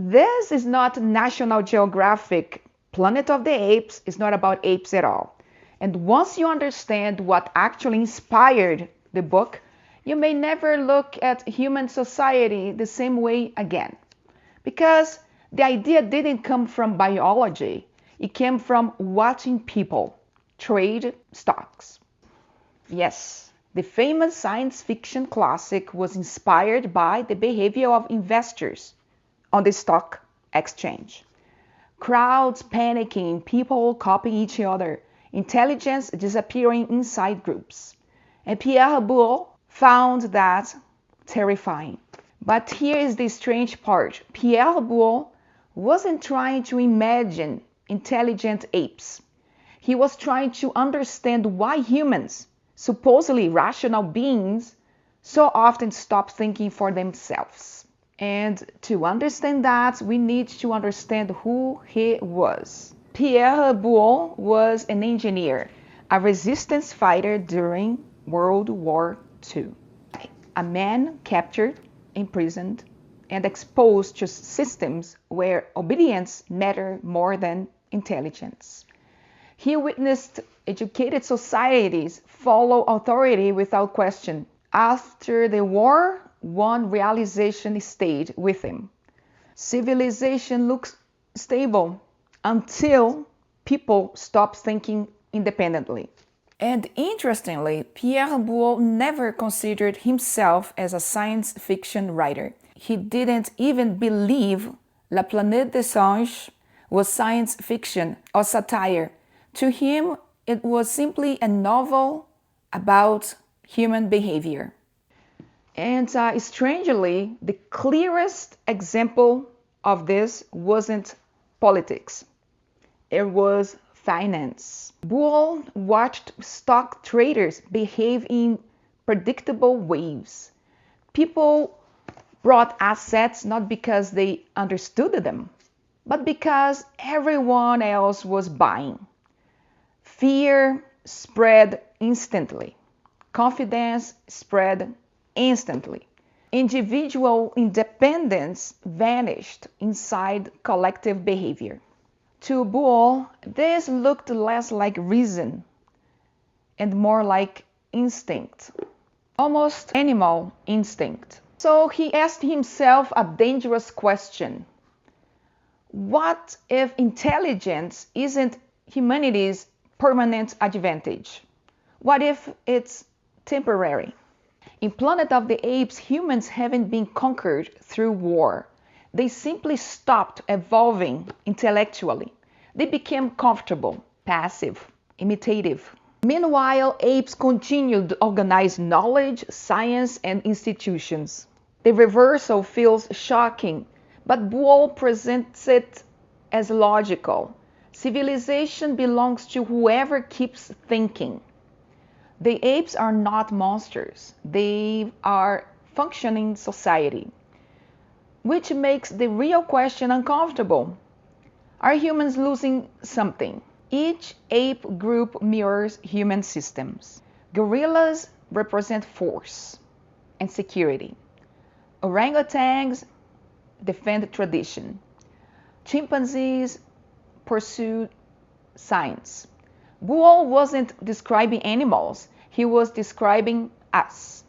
This is not National Geographic. Planet of the Apes is not about apes at all. And once you understand what actually inspired the book, you may never look at human society the same way again. Because the idea didn't come from biology, it came from watching people trade stocks. Yes, the famous science fiction classic was inspired by the behavior of investors on the stock exchange. Crowds panicking, people copying each other, intelligence disappearing inside groups. And Pierre Boulle found that terrifying. But here is the strange part. Pierre Boulle wasn't trying to imagine intelligent apes. He was trying to understand why humans, supposedly rational beings, so often stop thinking for themselves. And to understand that, we need to understand who he was. Pierre Boulle was an engineer, a resistance fighter during World War II. A man captured, imprisoned, and exposed to systems where obedience mattered more than intelligence. He witnessed educated societies follow authority without question. After the war, one realization stayed with him. Civilization looks stable until people stop thinking independently. And interestingly, Pierre Boulle never considered himself as a science fiction writer. He didn't even believe La Planète des Singes was science fiction or satire. To him, it was simply a novel about human behavior. And strangely, the clearest example of this wasn't politics. It was finance. Boulle watched stock traders behave in predictable ways. People brought assets not because they understood them, but because everyone else was buying. Fear spread instantly. Confidence spread instantly. Individual independence vanished inside collective behavior. To Boulle, this looked less like reason and more like instinct, almost animal instinct. So he asked himself a dangerous question. What if intelligence isn't humanity's permanent advantage? What if it's temporary? In Planet of the Apes, humans haven't been conquered through war. They simply stopped evolving intellectually. They became comfortable, passive, imitative. Meanwhile, apes continued to organize knowledge, science, and institutions. The reversal feels shocking, but Boulle presents it as logical. Civilization belongs to whoever keeps thinking. The apes are not monsters. They are functioning society, which makes the real question uncomfortable. Are humans losing something? Each ape group mirrors human systems. Gorillas represent force and security. Orangutans defend tradition. Chimpanzees pursue science. Boulle wasn't describing animals, he was describing us.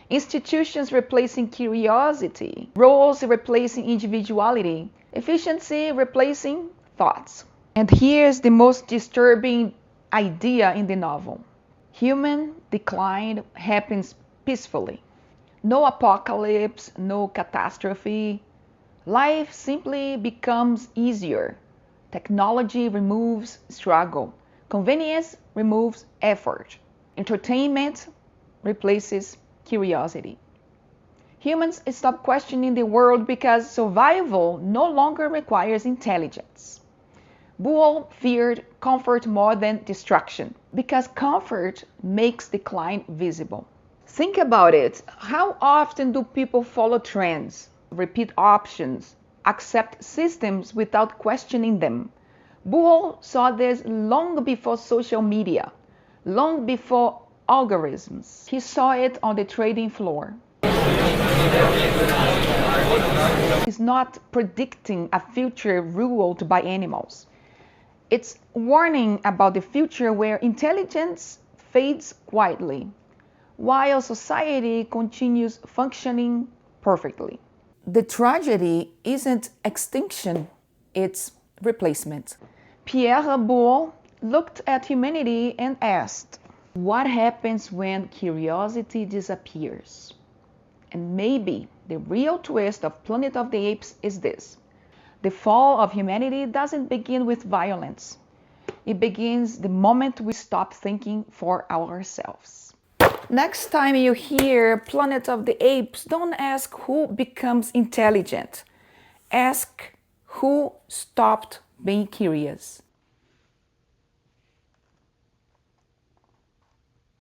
Institutions replacing curiosity, roles replacing individuality, efficiency replacing thoughts. And here's the most disturbing idea in the novel. Human decline happens peacefully. No apocalypse, no catastrophe. Life simply becomes easier. Technology removes struggle. Convenience removes effort. Entertainment replaces curiosity. Humans stop questioning the world because survival no longer requires intelligence. Boulle feared comfort more than destruction because comfort makes decline visible. Think about it. How often do people follow trends, repeat options, accept systems without questioning them? Boulle saw this long before social media, long before algorithms. He saw it on the trading floor. It's not predicting a future ruled by animals. It's warning about the future where intelligence fades quietly, while society continues functioning perfectly. The tragedy isn't extinction, it's replacement. Pierre Boulle looked at humanity and asked, what happens when curiosity disappears? And maybe the real twist of Planet of the Apes is this. The fall of humanity doesn't begin with violence. It begins the moment we stop thinking for ourselves. Next time you hear Planet of the Apes, don't ask who becomes intelligent. Ask who stopped being curious.